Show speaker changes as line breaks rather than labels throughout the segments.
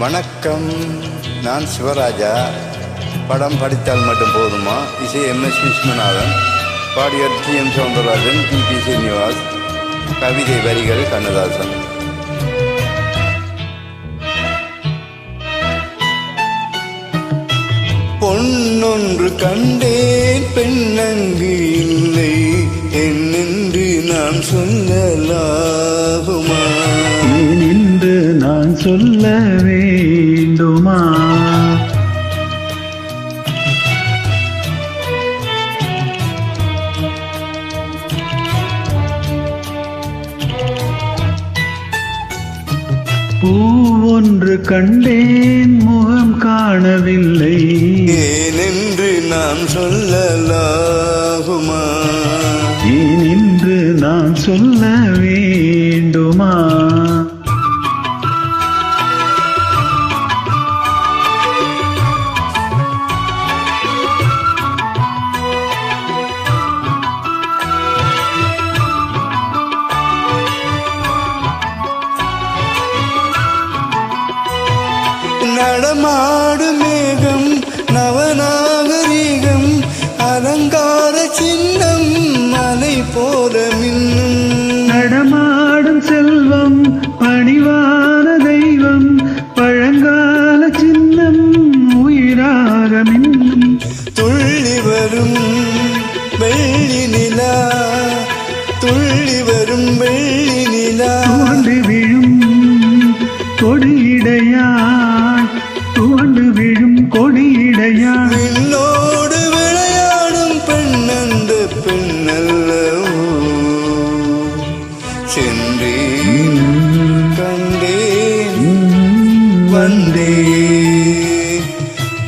வணக்கம், நான் சிவராஜா. படம் படித்தால் மட்டும் போதுமா? இசை MS Viswanathan, பாடியர் TM Soundararajan, PP Srinivas, கவிதை வரிகள் கண்ணதாசன். பொன்னொன்று கண்டேன் பெண்ணங்கு இல்லை என்னென்று நான் சொல்லலாகுமா?
ஏனென்று நான் சொல்ல வேண்டுமா? பூவொன்று கண்டேன் முகம் காணவில்லை
ஏனென்று நான் சொல்லலாகுமா?
ஏனென்று நான் சொல்ல வேண்டுமா?
நடமாடு மேகம் நவநாகரீகம் அலங்கார சின்னம் மலை போல மின்னும்.
நடமாடும் செல்வம் பணிவான தெய்வம் பழங்கால சின்னம் உயிராக மின்னும்.
துள்ளி வரும் வெள்ளி நிலா, துள்ளி வரும் வெள்ளி நிலா,
துவண்டு விழும் கொடியிடையாய், துவண்டு விழும் கொடியிடையாய்.
விண்ணோடு விளையாடும் பெண்ணந்த பெண்ணல்லவோ? சென்றேன் கண்டேன் வந்தேன்,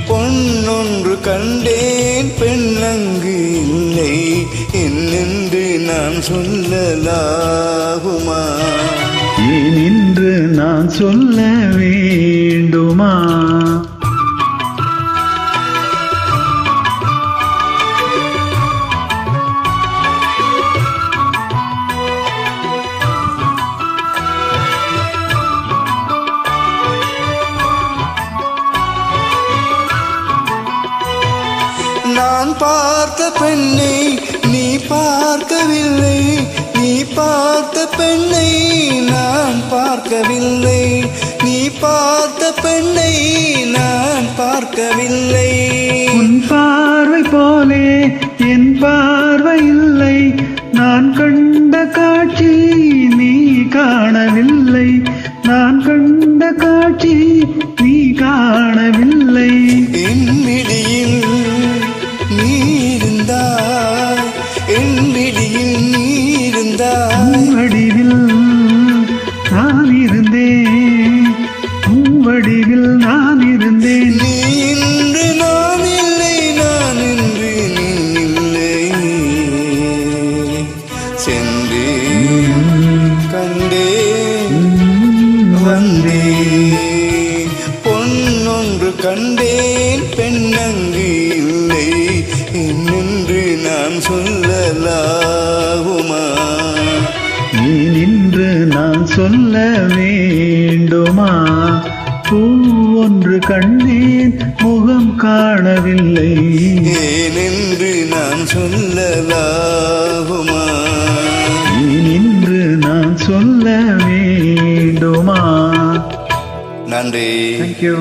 பொன்னொன்று கண்டேன் பெண்ணங்கு இல்லை என்னென்று நான் சொல்லலாகுமா?
ஏனென்று நான் சொல்ல வேண்டுமா?
நான் பார்த்த பெண்ணை நீ பார்க்கவில்லை, நீ பார்த்த பெண்ணை நான் பார்க்கவில்லை, நீ பார்த்த பெண்ணை நான் பார்க்கவில்லை.
உன் பார்வை போலே என் பார்வை இல்லை, நான் கண்ட காட்சி நீ காணவில்லை, நான் கண்ட காட்சி நீ காணவில்லை.
என் விழியில் நீ இருந்தாய், என் விழியில் நீ இருந்தாய்,
வடிவில் நான் இருந்தேன், உன் வடிவில் நான் இருந்தேன்.
நீ இன்று நான் இல்லை, நான் இன்று நீ இல்லை. சென்றேன் கண்டேன் வந்தேன், பொன்னொன்று கண்டேன் பெண்ணங்கு இல்லை என்னென்று நான் சொல்லலாகுமா?
ஏனென்று நான் சொல்ல வேண்டுமா? பூவொன்று கண்டேன் முகம் காணவில்லை
ஏனென்று நான் சொல்லலாகுமா?
ஏனென்று நான் சொல்ல வேண்டுமா?
நன்றி.
Thank you.